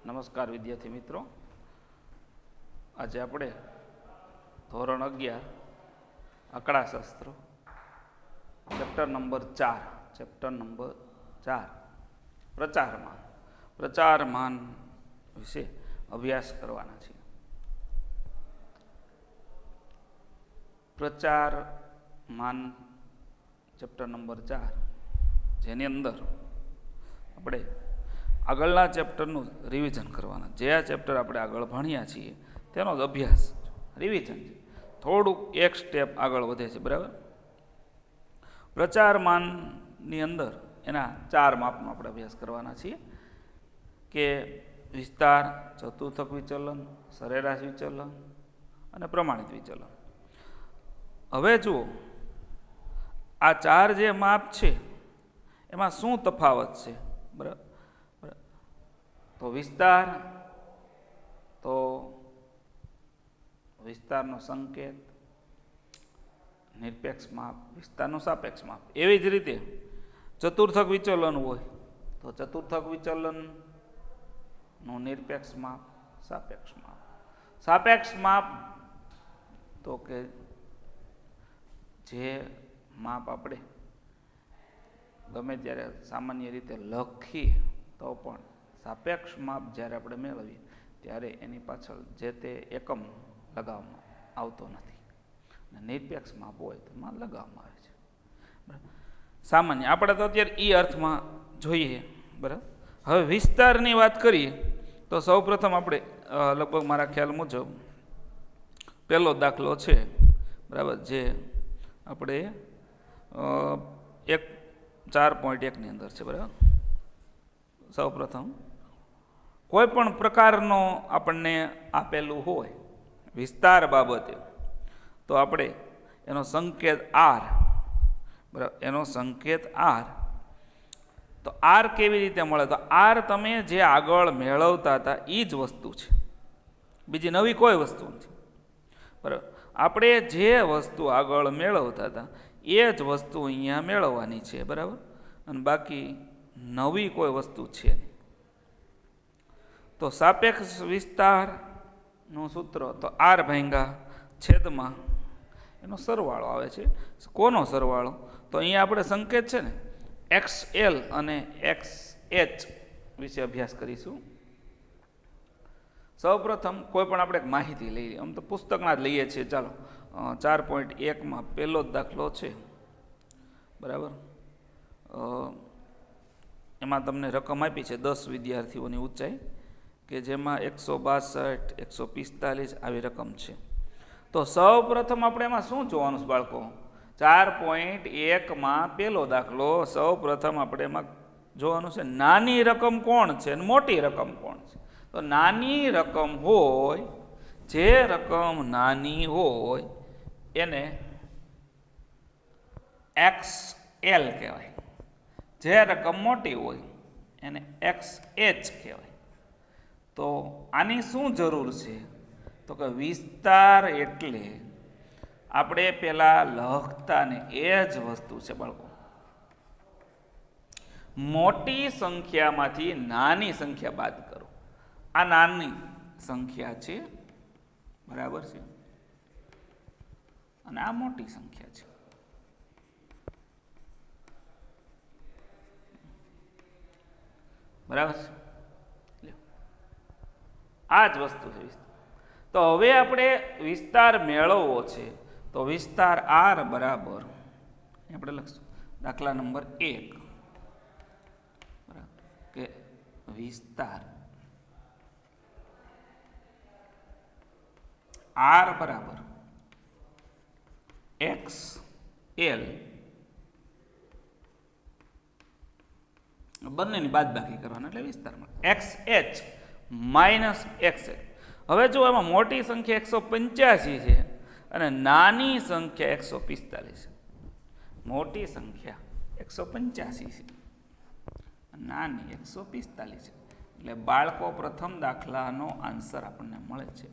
નમસ્કાર વિદ્યાર્થી મિત્રો, આજે આપણે ધોરણ 11 આંકડાશાસ્ત્ર ચેપ્ટર નંબર 4 પ્રચારમાન વિશે અભ્યાસ કરવાના છીએ. પ્રચારમાન ચેપ્ટર નંબર 4, જેની અંદર આપણે આગળના ચેપ્ટરનું રિવિઝન કરવાના. જે આ ચેપ્ટર આપણે આગળ ભણ્યા છીએ તેનો જ અભ્યાસ રિવિઝન છે, થોડુંક એક સ્ટેપ આગળ વધે છે. બરાબર. પ્રચારમાનની અંદર એના 4 માપનો આપણે અભ્યાસ કરવાના છીએ કે વિસ્તાર, ચતુર્થક વિચલન, સરેરાશ વિચલન અને પ્રમાણિત વિચલન. હવે જુઓ, આ 4 જે માપ છે એમાં શું તફાવત છે? બરાબર. તો વિસ્તારનો સંકેત, નિરપેક્ષ માપ, વિસ્તારનું સાપેક્ષ માપ. એવી જ રીતે ચતુર્થક વિચલન હોય તો ચતુર્થક વિચલનનું નિરપેક્ષ માપ, સાપેક્ષ માપ. સાપેક્ષ માપ તો કે જે માપ આપણે ગમે ત્યારે સામાન્ય રીતે લખીએ તો પણ સાપેક્ષ માપ જ્યારે આપણે મેળવીએ ત્યારે એની પાછળ જે તે એકમ લગાવવામાં આવતો નથી. નિરપેક્ષ માપ હોય તો એમાં લગાવવામાં આવે છે. બરાબર. સામાન્ય આપણે તો અત્યારે એ અર્થમાં જોઈએ. બરાબર. હવે વિસ્તારની વાત કરીએ તો સૌપ્રથમ આપણે લગભગ મારા ખ્યાલ મુજબ પહેલો દાખલો છે. બરાબર. જે આપણે 4.1ની અંદર છે. બરાબર. સૌપ્રથમ કોઈ પણ પ્રકારનો આપણને આપેલું હોય વિસ્તાર બાબતે તો આપણે એનો સંકેત આર, બરાબર, એનો સંકેત આર. તો આર કેવી રીતે મળે? તો આર તમે જે આગળ મેળવતા હતા એ જ વસ્તુ છે, બીજી નવી કોઈ વસ્તુ નથી. બરાબર. આપણે જે વસ્તુ આગળ મેળવતા હતા એ જ વસ્તુ અહીંયા મેળવવાની છે. બરાબર. અને બાકી નવી કોઈ વસ્તુ છે નહીં. તો સાપેક્ષ વિસ્તારનું સૂત્ર તો આર ભાંગા છેદમાં એનો સરવાળો આવે છે. કોનો સરવાળો? તો અહીંયા આપણે સંકેત છે ને XL અને XH વિશે અભ્યાસ કરીશું. સૌપ્રથમ કોઈ પણ આપણે માહિતી લઈએ, આમ તો પુસ્તકના જ લઈએ છીએ. ચાલો, 4.1માં પહેલો જ દાખલો છે. બરાબર. એમાં તમને રકમ આપી છે 10 વિદ્યાર્થીઓની ઊંચાઈ, કે જેમાં 162, 145 આવી રકમ છે. તો સૌ પ્રથમ આપણે એમાં શું જોવાનું છે બાળકો? 4.1માં પહેલો દાખલો. સૌ પ્રથમ આપણે એમાં જોવાનું છે નાની રકમ કોણ છે અને મોટી રકમ કોણ છે. તો નાની રકમ હોય, જે રકમ નાની હોય એને XL કહેવાય, જે રકમ મોટી હોય એને XH કહેવાય. તો આની શું જરૂર છે? તો કે વિસ્તાર એટલે આપણે પેલા લખતા ને એ જ વસ્તુ છે બાળકો. મોટી સંખ્યામાંથી નાની સંખ્યા બાદ કરો. આ નાની સંખ્યા છે. બરાબર છે. અને આ મોટી સંખ્યા છે. બરાબર છે. આ જ વસ્તુ છે વિસ્તાર. તો હવે આપણે વિસ્તાર મેળવવો છે. તો વિસ્તાર આર બરાબર આપણે લખશું દાખલા નંબર 1, બરાબર, કે વિસ્તાર આર બરાબર XL, બંનેની બાદબાકી કરવાના એટલે વિસ્તારમાં XH માઇનસ XL. હવે જો એમાં મોટી સંખ્યા 185 છે અને નાની સંખ્યા 145 છે. મોટી સંખ્યા 185 છે, નાની 145 છે. એટલે બાળકો પ્રથમ દાખલાનો આન્સર આપણને મળે છે.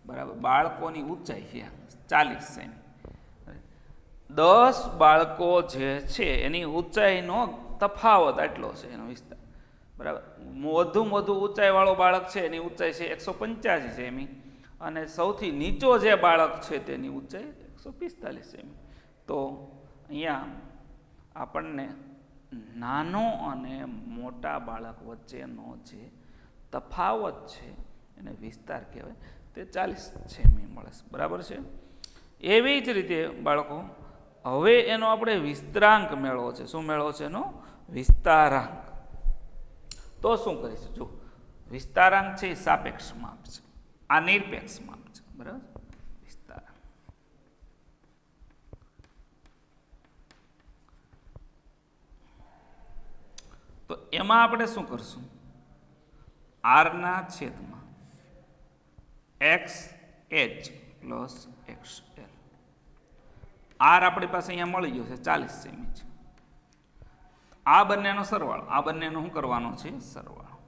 બરાબર. બાળકોની ઊંચાઈ છે 40 સેમી. 10 બાળકો જે છે એની ઊંચાઈનો તફાવત આટલો છે એનો વિસ્તાર. બરાબર. વધુમાં વધુ ઊંચાઈવાળો બાળક છે એની ઊંચાઈ છે 185 સેમી અને સૌથી નીચો જે બાળક છે તેની ઊંચાઈ 145 સેમી. તો અહીંયા આપણને નાનો અને મોટા બાળક વચ્ચેનો જે તફાવત છે એને વિસ્તાર કહેવાય, તે 40 સેમી મળે છે. બરાબર છે. એવી જ રીતે બાળકો હવે એનો આપણે વિસ્તરાંક મેળવો છે. શું મેળવો છે? એનો વિસ્તારાંક. તો શું કરીશું? જો વિસ્તારાંક છે એ સાપેક્ષ માપ છે, આ નિરપેક્ષ માપ છે. બરાબર. વિસ્તારાંક તો એમાં આપણે શું કરશું? આરના છેદમાં x h plus x l. R આપણી પાસે અહીંયા મળી ગયો છે 40 સેમી છે. આ બંનેનો સરવાળો, આ બંનેનો શું કરવાનો છે? સરવાળો.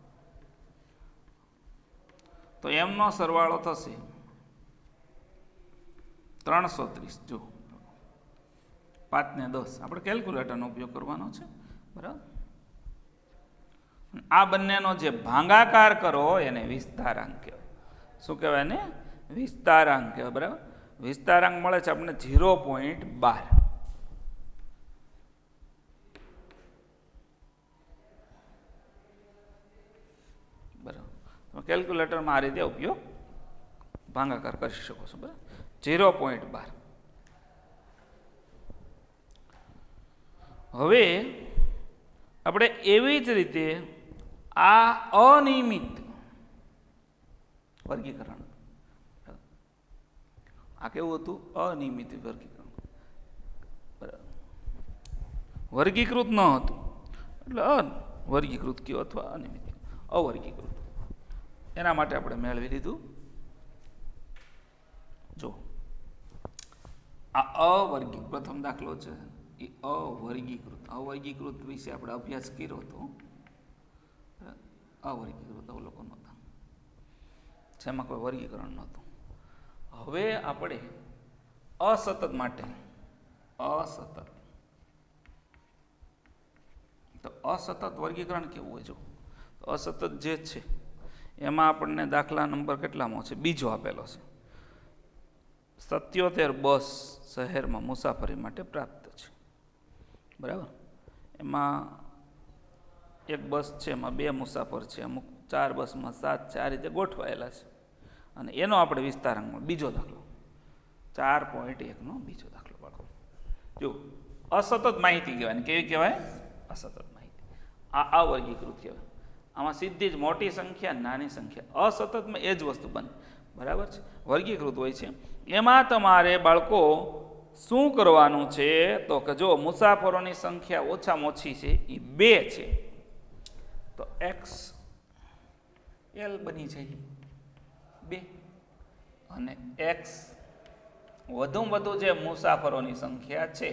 તો એમનો સરવાળો થશે 330. જો 5 ને 10 આપણે કેલ્ક્યુલેટરનો ઉપયોગ કરવાનો છે. બરાબર. આ બંનેનો જે ભાગાકાર કરો એને વિસ્તારાંક કહેવાય. શું કહેવાય ને? વિસ્તારાંક કહેવાય. બરાબર. વિસ્તારાંક મળે છે આપણને 0.12. બરાબર. તમે કેલ્ક્યુલેટરમાં આ રીતે ઉપયોગ ભાગાકાર કરી શકો છો. બરાબર. 0.12. હવે આપણે એવી જ રીતે આ અનિયમિત વર્ગીકરણ, આ કેવું હતું? અનિયમિત વર્ગીકરણ. બરાબર. વર્ગીકૃત ન હતું એટલે અવર્ગીકૃત કયો અથવા અનિયમિત અવર્ગીકૃત. એના માટે આપણે મેળવી લીધું. જો આ અવર્ગીકૃત પ્રથમ દાખલો છે એ અવર્ગીકૃત વિશે આપણે અભ્યાસ કર્યો હતો. અવર્ગીકૃત અવલોકન હતા જેમાં કોઈ વર્ગીકરણ નહોતું. હવે આપણે અસતત માટે અસતત, તો અસતત વર્ગીકરણ કેવું હોય? જો અસતત જે છે એમાં આપણને દાખલા નંબર કેટલામાં છે? બીજો આપેલો છે. 77 બસ શહેરમાં મુસાફરી માટે પ્રાપ્ત છે. બરાબર. એમાં એક બસ છે એમાં 2 મુસાફર છે, અમુક 4 બસમાં 7 છે. આ રીતે ગોઠવાયેલા છે અને એનો આપણે વિસ્તારાંક બીજો દાખલો 4.1નો બીજો દાખલો પાડો. જો અસતત માહિતી કહેવાય. કેવી કહેવાય? અસતત માહિતી. આ અવર્ગીકૃત કહેવાય. આમાં સીધી જ મોટી સંખ્યા, નાની સંખ્યા. અસતતમાં એ જ વસ્તુ બને. બરાબર છે. વર્ગીકૃત હોય છે. એમાં તમારે બાળકો શું કરવાનું છે? તો કે જો મુસાફરોની સંખ્યા ઓછામાં ઓછી છે એ 2 છે, તો એક્સ એલ બની જાય 2. અને એક્સ વધુમાં વધુ જે મુસાફરોની સંખ્યા છે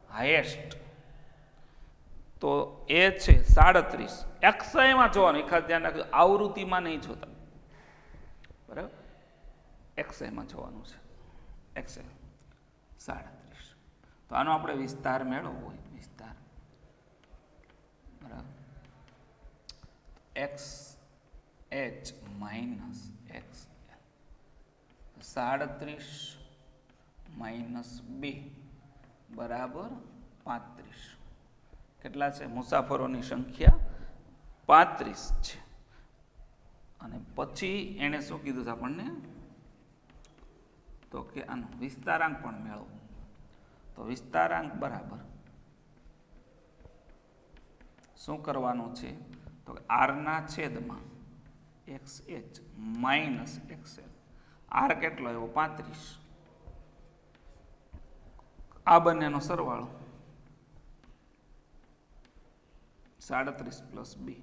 હાઈએસ્ટ, તો એ છે 37. એક્સઆઈમાં જોવાનું, ખાસ ધ્યાન રાખજો, આવૃત્તિમાં નહીં જોતા. બરાબર. એક્સઆઈમાં જોવાનું છે. એક્સઆઈ 37. તો આનો આપણે વિસ્તાર મેળવવો હોય, વિસ્તાર. બરાબર. X h minus x 37 minus 2 બરાબર 35. કેટલા છે? મુસાફરોની સંખ્યા 35 છે. અને પછી એણે શું કીધું છે આપણને? તો કે આનો વિસ્તારાંક પણ મેળવો. તો વિસ્તારાંક બરાબર શું કરવાનું છે? તો આરના છેદમાં x h minus x l. R કેટલો આવ્યો? 35. આ બંનેનો સરવાળો 37 પ્લસ 2.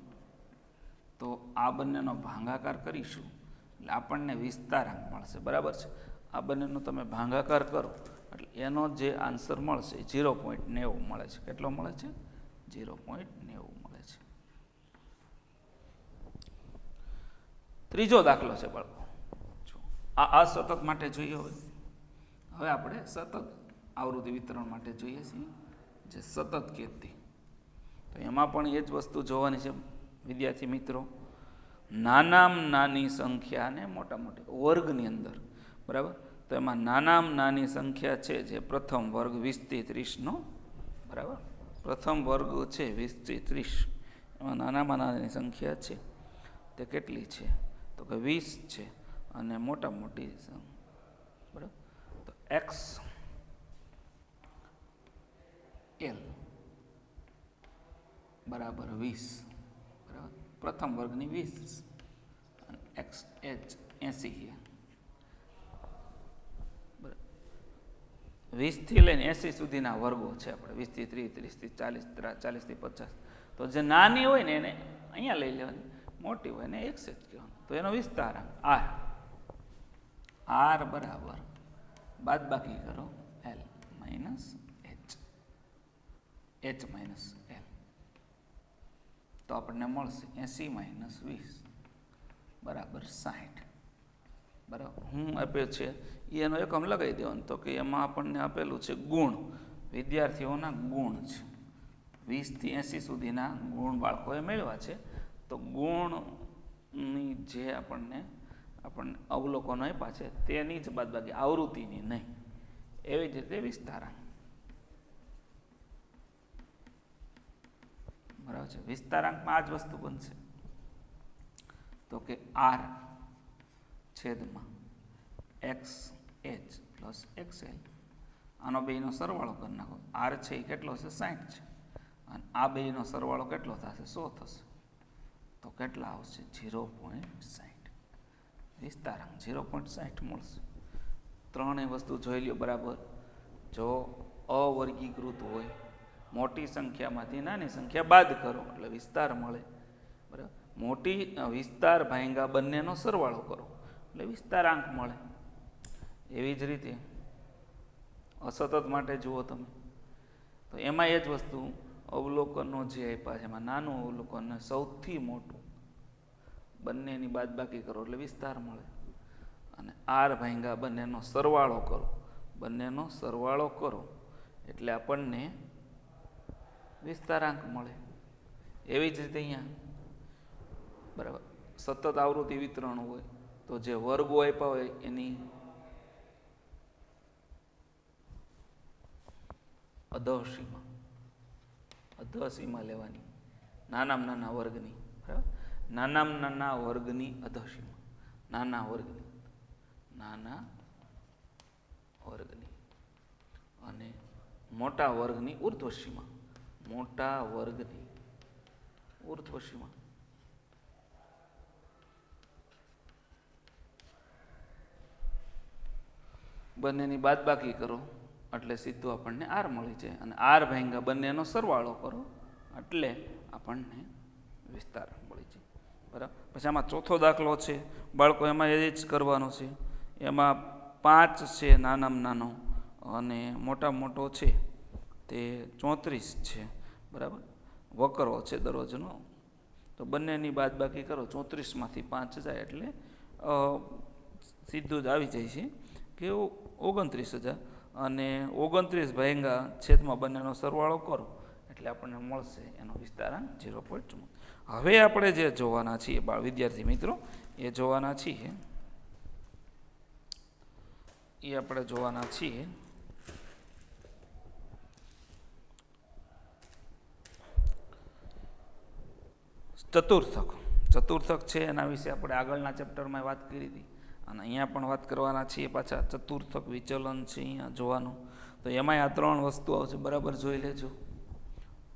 તો આ બંનેનો ભાગાકાર કરીશું એટલે આપણને વિસ્તારાંક મળશે. બરાબર છે. આ બંનેનો તમે ભાગાકાર કરો એટલે એનો જે આન્સર મળશે 0.90 મળે છે. કેટલો મળે છે? 0.90 મળે છે. ત્રીજો દાખલો છે બાળકો. આ અસતત માટે જોઈએ. હવે આપણે સતત આવૃત્તિ વિતરણ માટે જોઈએ છીએ, જે સતત કીર્તિ. તો એમાં પણ એ જ વસ્તુ જોવાની છે. વિદ્યાર્થી મિત્રો, નાનામાં નાની સંખ્યાને મોટા મોટી વર્ગની અંદર, બરાબર, તો એમાં નાનામાં નાની સંખ્યા છે જે પ્રથમ વર્ગ 20 થી 30નો, બરાબર, પ્રથમ વર્ગ છે 20 થી 30, એમાં નાનામાં નાની સંખ્યા છે તે કેટલી છે? તો કે 20 છે, અને મોટા મોટી, બરાબર, તો એક્સ એલ બરાબર 20, બરાબર, પ્રથમ વર્ગની 20 અને એક્સ એચ 80, 20 થી લઈને 80 સુધીના વર્ગો છે આપણે, 20 થી 30, 30 થી 40, 40 થી 50. તો જે નાની હોય ને એને અહીંયા લઈ લેવાની, મોટી હોય ને એક્સ જ કહેવાનું. તો એનો વિસ્તારાંક આર, આર બરાબર બાદ બાકી કરો L minus H, H minus L, તો આપણને મળશે 80 માઇનસ 20 બરાબર 60. બરાબર, હું આપ્યો છે એનો એકમ લગાવી દેવાનો. તો કે એમાં આપણને આપેલું છે ગુણ, વિદ્યાર્થીઓના ગુણ છે, 20 થી 80 સુધીના ગુણ બાળકોએ મેળવ્યા છે. તો ગુણની જે આપણને અવલોકનો આપ્યા છે તેની જ બાદબાકી, આવૃત્તિની નહીં. એવી જ રીતે વિસ્તારાંક, બરાબર છે. વિસ્તારાંકમાં આ જ વસ્તુ બનશે, તો કે આર છેદમાં એક્સ એચ પ્લસ એક્સએલ, આનો બેનો સરવાળો કરી નાખો. આર છે એ કેટલો છે? 60 છે, અને આ બેનો સરવાળો કેટલો થશે? 100 થશે. તો કેટલા આવશે? 0.60. વિસ્તારાંક 0.60 મળશે. ત્રણેય વસ્તુ જોઈ લ્યો, બરાબર. જો અવર્ગીકૃત હોય, મોટી સંખ્યામાંથી નાની સંખ્યા બાદ કરો એટલે વિસ્તાર મળે, બરાબર. મોટી વિસ્તાર ભાંગા બંનેનો સરવાળો કરો એટલે વિસ્તારાંક મળે. એવી જ રીતે અસતત માટે જુઓ તમે, તો એમાં એ જ વસ્તુ, અવલોકનો જે આપ્યા છે એમાં નાનું અવલોકન સૌથી મોટું, બંનેની બાદબાકી કરો એટલે વિસ્તાર મળે, અને આર ભાંગા બંનેનો સરવાળો કરો, બંનેનો સરવાળો કરો એટલે આપણને વિસ્તારાંક મળે. એવી જ રીતે અહીંયા, બરાબર, સતત આવૃત્તિ વિતરણ હોય તો જે વર્ગો આપ્યા હોય એની અધસીમા લેવાની, નાનામાં નાના વર્ગની, બરાબર, નાનામાં નાના વર્ગની અધસીમા, નાના વર્ગની અને મોટા વર્ગની ઉર્ધ્વસીમા, મોટા વર્ગની ઉર્ધ્વસીમા. બંનેની બાદબાકી કરો એટલે સીધું આપણને આર મળી જાય, અને આર ભાંગા બંનેનો સરવાળો કરો એટલે આપણને વિસ્તાર મળી જાય, બરાબર. પછી આમાં ચોથો દાખલો છે બાળકો, એમાં એ જ કરવાનો છે. એમાં 5 છે નાનામાં નાનો, અને મોટા મોટો છે તે 34 છે, બરાબર. વકરો છે દરરોજનો, તો બંનેની બાદબાકી કરો, 34માંથી 5 જાય એટલે સીધું જ આવી જાય છે કે 29,000, અને 29 ભાંગા છેદમાં બંનેનો સરવાળો કરો એટલે આપણને મળશે એનો વિસ્તારાંક 0.4. હવે આપણે જે જોવાના છીએ વિદ્યાર્થી મિત્રો, એ જોવાના છીએ ચતુર્થક છે. એના વિશે આપણે આગળના ચેપ્ટરમાં વાત કરી હતી, અને અહીંયા પણ વાત કરવાના છીએ પાછા. ચતુર્થક વિચલન છે અહીંયા જોવાનું, તો એમાંય આ 3 વસ્તુ આવશે, બરાબર જોઈ લેજો.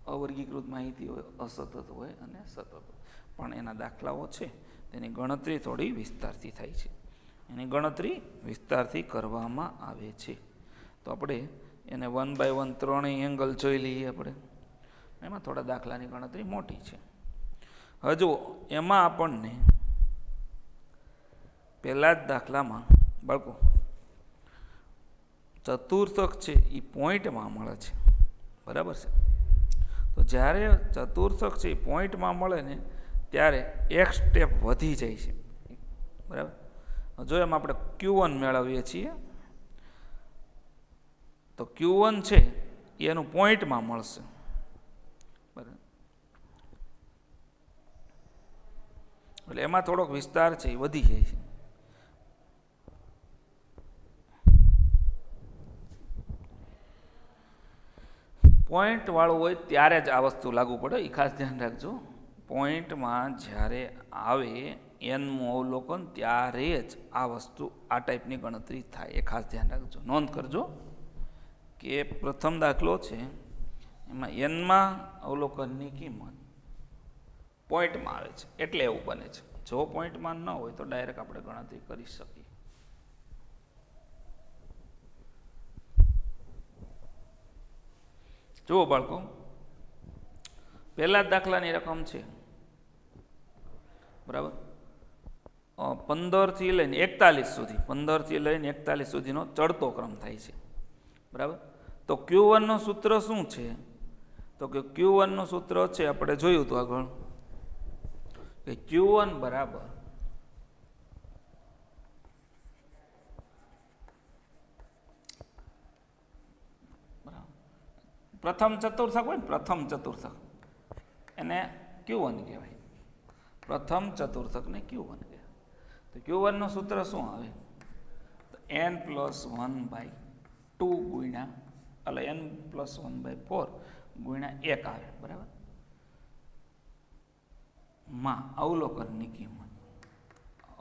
અવર્ગીકૃત માહિતી હોય, અસતત હોય અને સતત, પણ એના દાખલાઓ છે તેની ગણતરી થોડી વિસ્તારથી થાય છે, એની ગણતરી વિસ્તારથી કરવામાં આવે છે. તો આપણે એને 1 by 1 ત્રણેય એંગલ જોઈ લઈએ. આપણે એમાં થોડા દાખલાની ગણતરી મોટી છે. હજુ એમાં આપણને પહેલા જ દાખલામાં બાળકો ચતુર્થક છે એ પોઈન્ટમાં મળે છે, બરાબર છે. તો જ્યારે ચતુર્થક છે એ પોઈન્ટમાં મળે ને ત્યારે એક સ્ટેપ વધી જાય છે, બરાબર. જો એમાં આપણે Q1 મેળવીએ છીએ, તો Q1 છે એનું પોઈન્ટમાં મળશે, બરાબર. એટલે એમાં થોડોક વિસ્તાર છે એ વધી જાય છે. પોઈન્ટ વાળું હોય ત્યારે જ આ વસ્તુ લાગુ પડે, એ ખાસ ધ્યાન રાખજો. પોઈન્ટમાં જ્યારે આવે એનમું અવલોકન ત્યારે જ આ વસ્તુ આ ટાઈપની ગણતરી થાય, એ ખાસ ધ્યાન રાખજો. નોંધ કરજો કે પ્રથમ દાખલો છે એમાં એનમાં અવલોકનની કિંમત પોઈન્ટમાં આવે છે એટલે એવું બને છે. જો પોઈન્ટમાં ન હોય તો ડાયરેક્ટ આપણે ગણતરી કરી શકીએ. જુઓ બાળકો, પહેલા દાખલાની રકમ છે બરાબર 15 થી લઈને 41 સુધી, 15 થી લઈને 41 સુધીનો ચડતો ક્રમ થાય છે બરાબર. તો Q1 નું સૂત્ર શું છે? તો કે Q1 નું સૂત્ર છે, આપણે જોયું હતું આગળ, કે Q1 બરાબર પ્રથમ ચતુર્થક હોય ને, પ્રથમ ચતુર્થક એને Q1 કહેવાય. પ્રથમ ચતુર્થકને Q1 કહેવાય. તો Q1 નું સૂત્ર શું આવે? તો n+1/2 ગુણ્યા એટલે n+1/4 ગુણ્યા 1 આવે બરાબર. માં અવલોકનની કિંમત,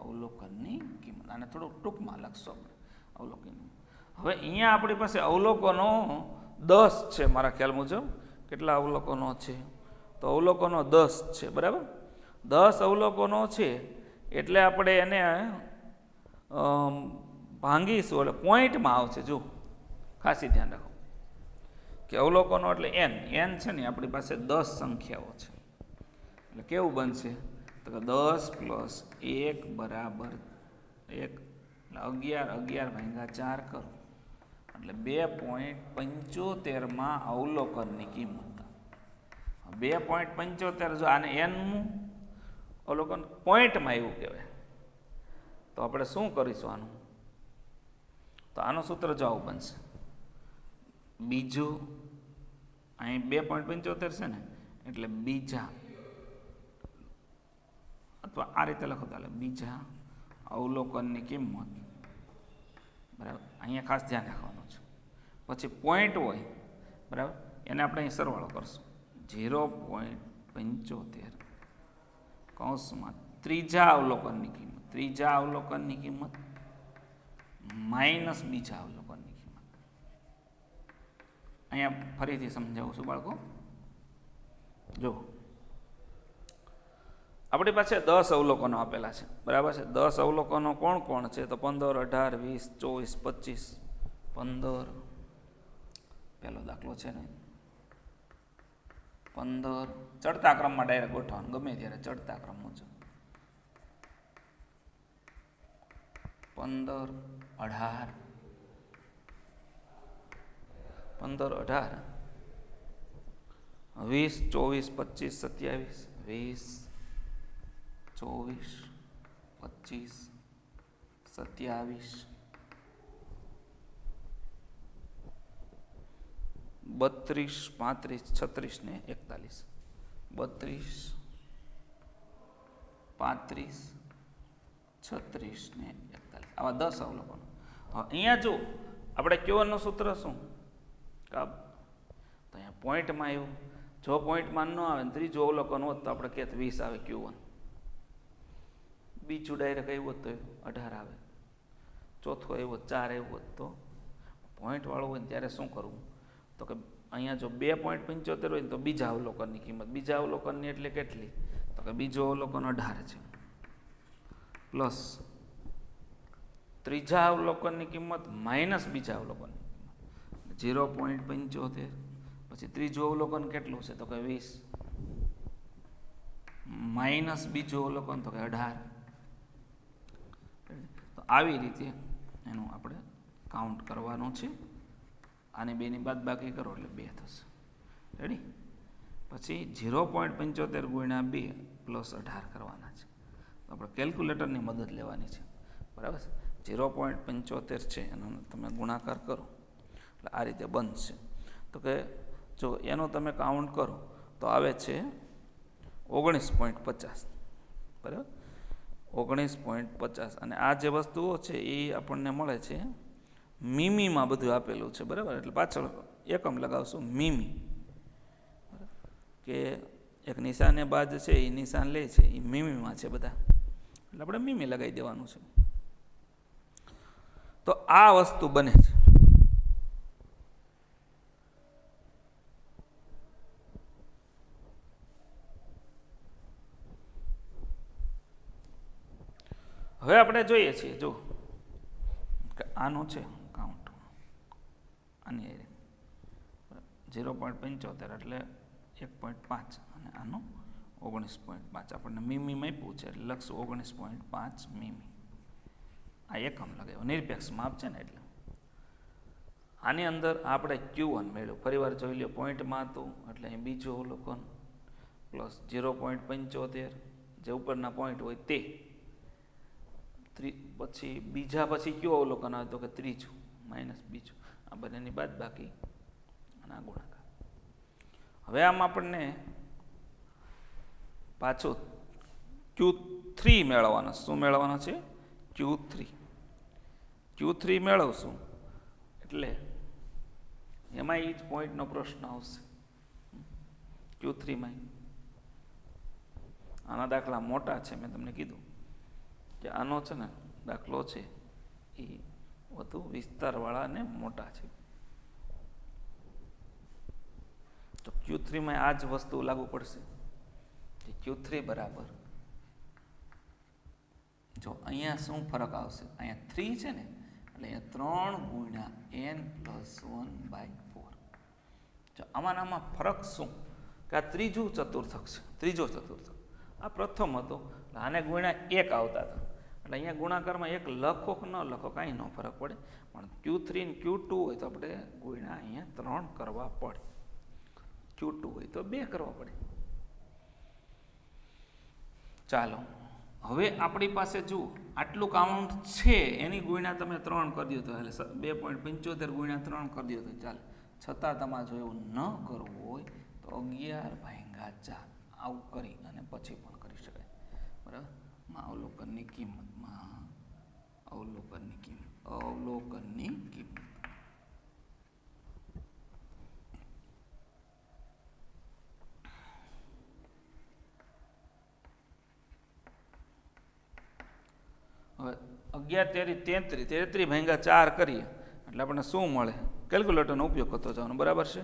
અવલોકનની કિંમત આને થોડું ટૂંકમાં લખશો આપણે, અવલોકન. હવે અહીંયા આપણી પાસે અવલોકનો 10 છે મારા ખ્યાલ મુજબ. કેટલા અવલોકનો છે? તો અવલોકનો 10 છે બરાબર. 10 અવલોકનો છે એટલે આપણે એને ભાંગીશું એટલે પોઈન્ટમાં આવશે. જો ખાસી ધ્યાન રાખો કે અવલોકનો એટલે n છે ને આપણી પાસે 10 સંખ્યાઓ છે એટલે કેવું બનશે? તો કે 10 + 1 બરાબર 1 એટલે 11 કરો એટલે 2.75 અવલોકનની કિંમત. 2.75 જો આને એનનું અવલોકન પોઈન્ટમાં એવું કહેવાય તો આપણે શું કરીશું આનું? તો આનું સૂત્ર જો આવું બનશે. બીજું અહીં 2.75 છે ને એટલે બીજા, અથવા આ રીતે લખો તો બીજા અવલોકનની કિંમત બરાબર. અહીંયા ખાસ ધ્યાન રાખવાનું છે. પછી પોઈન્ટ હોય બરાબર, એને આપણે અહીં સરવાળો કરશું. 0.75 કૌંસમાં ત્રીજા અવલોકનની કિંમત, ત્રીજા અવલોકનની કિંમત માઇનસ બીજા અવલોકનની કિંમત. અહીંયા ફરીથી સમજાવું છું બાળકો. જો આપણી પાસે 10 અવલોકનો આપેલા છે બરાબર છે. 10 અવલોકનો કોણ કોણ છે? તો 15, 18, 20, 24, 25. 15 પહેલો દાખલો છે ને, 15 ચડતા ક્રમમાં ડાયરેક્ટ ગોઠવવાનું, ગમે ત્યારે ચડતા ક્રમ મુજબ. 15, 18, 15, 18, 20, 24, 25, 27, 20, 24, 25, 27, 32, 35, 36 ને 41. 32, 35, 36 ને 41 આવા 10 અવલોકનો. અહીંયા જો આપણે Q1 નું સૂત્ર શું? તો અહીંયા પોઈન્ટમાં આવ્યું. જો પોઈન્ટમાં ન આવે ને ત્રીજું અવલોકન હોત તો આપણે કહેત 20 આવે Q1. બીજું ડાયરેક્ટ આવ્યું તો 18 આવે. ચોથું આવ્યું 4 આવ્યું તો પોઈન્ટ વાળું હોય ને ત્યારે શું કરવું? તો કે અહીંયા જો 2.75 હોય ને તો બીજા અવલોકનની કિંમત, બીજા અવલોકનની એટલે કેટલી? તો કે બીજો અવલોકન 18 છે પ્લસ ત્રીજા અવલોકનની કિંમત માઇનસ બીજા અવલોકનની કિંમત 0.75. પછી ત્રીજું અવલોકન કેટલું છે? તો કે 20 માઇનસ બીજું અવલોકન તો કે 18. તો આવી રીતે એનું આપણે કાઉન્ટ કરવાનું છે. આની બેની બાદબાકી કરો એટલે 2 થશે. રેડી? પછી 0.75 ગુણ્યા 2 પ્લસ 18 કરવાના છે. તો આપણે કેલ્ક્યુલેટરની મદદ લેવાની છે બરાબર છે. 0.75 છે એનો તમે ગુણાકાર કરો એટલે આ રીતે બનશે. તો કે જો એનો તમે કાઉન્ટ કરો તો આવે છે 19.50 બરાબર. 19.50 અને આ જે વસ્તુઓ છે એ આપણને મળે છે મીમીમાં બધું આપેલું છે, બરાબર. એટલે પાછળ એકમ લગાવશું મીમી, કે એક નિશાને બાદ છે એ નિશાન લે છે એ મીમીમાં છે બધા, એટલે આપણે મીમી લગાવી દેવાનું છે. તો આ વસ્તુ બને છે. હવે આપણે જોઈએ છીએ, જો કે આનું છે કાઉન્ટ, આની 0.75 એટલે 1.5 અને આનું 19.5 આપણને મીમીમાં આપ્યું છે એટલે લખશું 19.5 મીમી. આ એકમ લગાવ્યો, નિરપેક્ષ માપ છે ને એટલે. આની અંદર આપણે Q1 મેળવ્યું, ફરીવાર જોઈ લો પોઈન્ટમાં હતું એટલે અહીં બીજું અવલોકન પ્લસ 0.75 જે ઉપરના પોઈન્ટ હોય તે, પછી બીજા પછી કયો અવલોકન આવે તો કે ત્રીજું માઇનસ બીજું, આ બંનેની બાદ બાકી અને આ ગુણાકાર. હવે આમ આપણને પાછું Q3 મેળવવાનો. શું મેળવવાનો છે? Q3 મેળવશું એટલે એમાં એ જ પોઈન્ટનો પ્રશ્ન આવશે. Q3માં આના દાખલા મોટા છે, મેં તમને કીધું કે આનો છે ને દાખલો છે એ વધુ વિસ્તારવાળા અને મોટા છે. તો Q3માં આ જ વસ્તુ લાગુ પડશે કે Q3 બરાબર, જો અહીંયા શું ફરક આવશે, અહીંયા 3 છે ને એટલે અહીંયા 3 ગુણ્યા n+1/4. જો આમાં ફરક શું કે આ ત્રીજો ચતુર્થક છે, આ પ્રથમ હતો આને ગુણ્યા 1 આવતા હતા, એટલે અહીંયા ગુણાકારમાં 1 લખો કે ન લખો કાંઈ ન ફરક પડે, પણ Q3 ને Q2 હોય તો આપણે ગુણ્યા અહીંયા 3 કરવા પડે, Q2 હોય તો 2 કરવા પડે. ચાલો હવે આપણી પાસે જુઓ આટલું કાઉન્ટ છે એની ગુણ્યા તમે 3 કરી દો તો એટલે 2.75 ગુણ્યા 3 કરી દો તો ચાલે. છતાં તમારે જો એવું ન કરવું હોય તો 11/4 આવું કરી અને પછી પણ કરી શકાય, બરાબર. અવલોકનની કિંમત હવે 11×33 કરીએ એટલે આપણને શું મળે? કેલ્ક્યુલેટરનો ઉપયોગ કરતો જવાનો, બરાબર છે.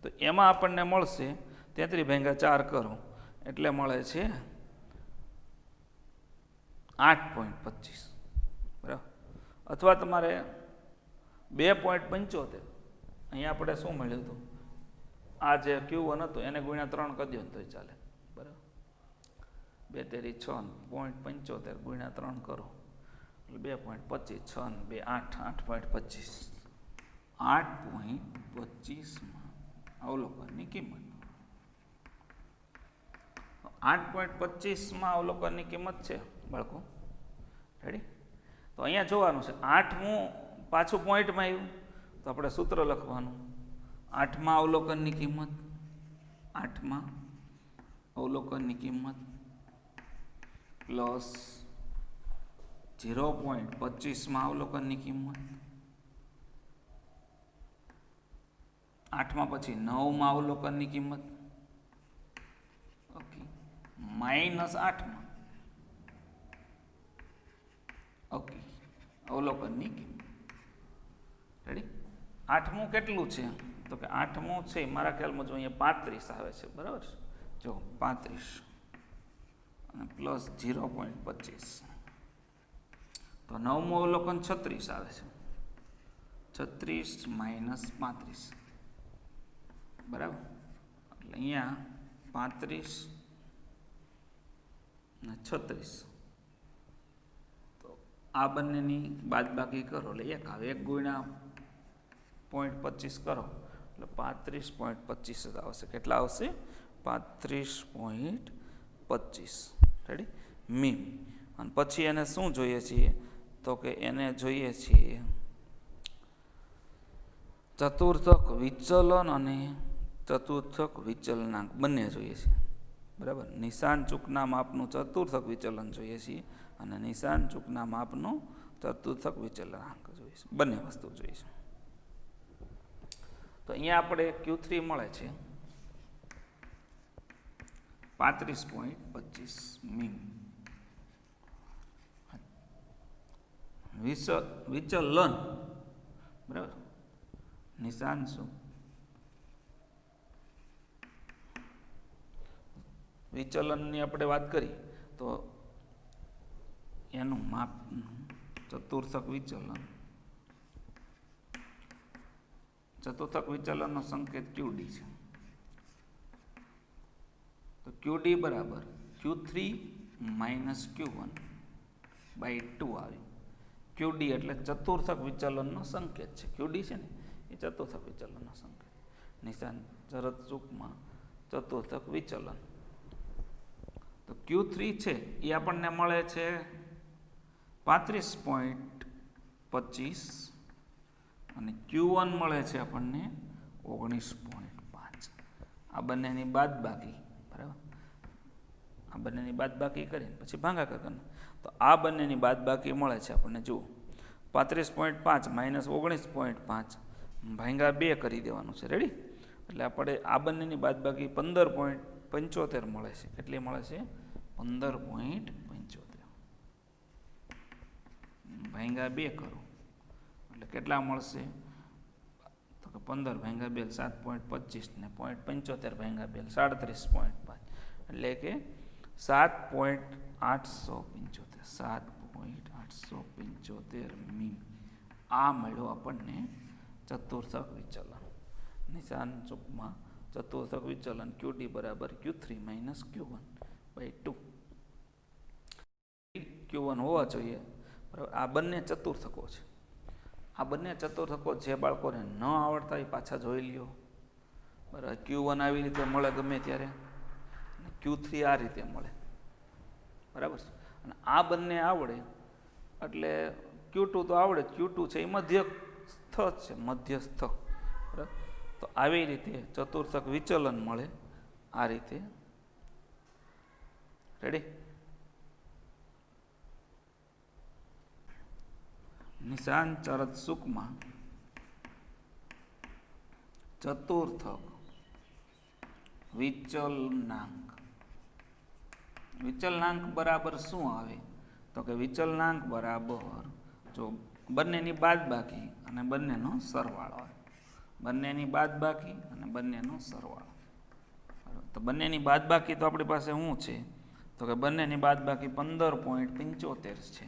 તો એમાં આપણને મળશે 33/4 કરો એટલે મળે છે 8.25, બરાબર. અથવા તમારે 2.75 અહીંયા આપણે શું મળ્યું હતું, આ જે Q1 હતું એને ગુણ્યા 3 કરી દો તો ચાલે, બરાબર. 2×3 6.75 ગુણ્યા 3 કરો એટલે 2.25, 6 ને 2 8, 8.25 અવલોકનની કિંમત. 8.25 અવલોકનની કિંમત છે બાળકો, રેડી. તો અહીંયા જોવાનું છે 8મું પાછું પોઈન્ટમાં આવ્યું તો આપણે સૂત્ર લખવાનું, 8મા અવલોકનની કિંમત પ્લસ 0.25 અવલોકનની કિંમત, 8મા પછી 9મા અવલોકનની કિંમત, ઓકે, માઇનસ 8મા ઓકે અવલોકનની કિંમત, રેડી. 8મું કેટલું છે તો કે 8મું છે મારા ખ્યાલમાં જો અહીંયા 35 આવે છે, બરાબર. જો 35 અને પ્લસ 0.25 તો 9મું અવલોકન 36 આવે છે, 36 માઇનસ 35, બરાબર. એટલે અહીંયા 35 અને 36 તો આ બંનેની બાદબાકી કરો એટલે 1 આવે, 1 ગુણ્યા 0.25 કરો એટલે 35.25 આવશે. કેટલા આવશે? 35.25, રેડી, મીમ. અને પછી એને શું જોઈએ છીએ તો કે એને જોઈએ છીએ ચતુર્થક વિચલન અને ચતુર્થક વિચલનાંક બંને જોઈએ છે. બરાબર. નિશાન ચૂકના માપનું ચતુર્થક વિચલન જોઈએ છીએ અને નિશાન ચૂકના માપનું ચતુર્થક વિચલનાંક જોઈશું. બંને વસ્તુ જોઈશું. તો અહીંયા આપણે Q3 મળે છે 35.25 મીમ. વિચલન બરાબર. નિશાન શું? વિચલનની આપણે વાત કરી તો એનું માપ ચતુર્થક વિચલન. ચતુર્થક વિચલનનો સંકેત QD છે. તો QD બરાબર Q3 માઇનસ Q1 બાય 2 આવી. QD એટલે ચતુર્થક વિચલનનો સંકેત છે. QD છે ને એ ચતુર્થક વિચલનનો સંકેત. નિશાન જરદ ચૂકમાં ચતુર્થક વિચલન. તો Q3 છે એ આપણને મળે છે 35.25 અને Q1 મળે છે આપણને 19.5. આ બંનેની બાદબાકી બરાબર. આ બંનેની બાદબાકી કરીને પછી ભાગાકાર કરવાનો. તો આ બંનેની બાદબાકી મળે છે આપણને. જુઓ 35.5 માઇનસ 19.5 ભાંગા 2 કરી દેવાનું છે. રેડી? એટલે આપણે આ બંનેની બાદબાકી 15.75 મળે છે. કેટલી મળે છે? 15.75 ભાંગા 2 કરો એટલે કેટલા મળશે? તો કે 15 ભાંગા 2 7.25 ને 0.75 ભાંગા 2 37.5 એટલે કે 7.875 7.875 મીમ. આ મળ્યો આપણને ચતુર્થક વિચલન. નિશાન ચૂકમાં ચતુર્થક વિચલન QD બરાબર Q3 minus Q1 by 2. Q1 હોવા જોઈએ બરાબર. આ બંને ચતુર્થકો છે. આ બંને ચતુર્થકો જે બાળકોને ન આવડતા એ પાછા જોઈ લ્યો બરાબર. Q1 આવી રીતે મળે ગમે ત્યારે અને Q3 આ રીતે મળે બરાબર. અને આ બંને આવડે એટલે Q2 તો આવડે. Q2 છે એ મધ્યસ્થ છે, મધ્યસ્થ બરાબર. તો આવી રીતે ચતુર્થક વિચલન મળે આ રીતે. રેડી? નિશાન ચરદ સુકમાં ચતુર્થક વિચલનાંક. વિચલનાંક બરાબર શું આવે? તો કે વિચલનાંક બરાબર જો બંનેની બાદબાકી અને બંનેનો સરવાળો આવે. બંનેની બાદબાકી અને બંનેનો સરવાળો. તો બંનેની બાદબાકી તો આપણી પાસે શું છે? તો કે બંનેની બાદબાકી 15.75 છે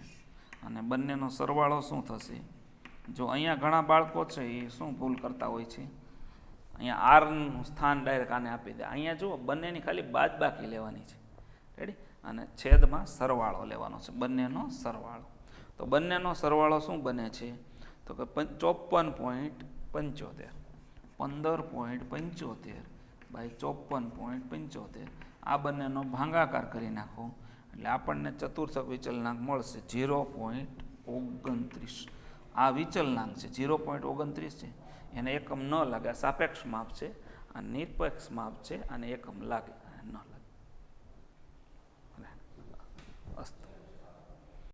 અને બંનેનો સરવાળો શું થશે? જો અહીંયા ઘણા બાળકો છે એ શું ભૂલ કરતા હોય છે? અહીંયા આરનું સ્થાન ડાયરેક્ટ આને આપી દે. અહીંયા જુઓ બંનેની ખાલી બાદબાકી લેવાની છે. રેડી? અને છેદમાં સરવાળો લેવાનો છે, બંનેનો સરવાળો. તો બંનેનો સરવાળો શું બને છે? તો કે 54.75 15.75 બાય 54.75. આ બંનેનો ભાગાકાર કરી નાખો એટલે આપણને ચતુર્થક વિચલનાંક મળશે 0.29. આ વિચલનાંક છે 0.29 છે. એને એકમ ન લાગે. આ સાપેક્ષ માપ છે, આ નિરપેક્ષ માપ છે, અને એકમ લાગે ન લાગે. અસ્તુ.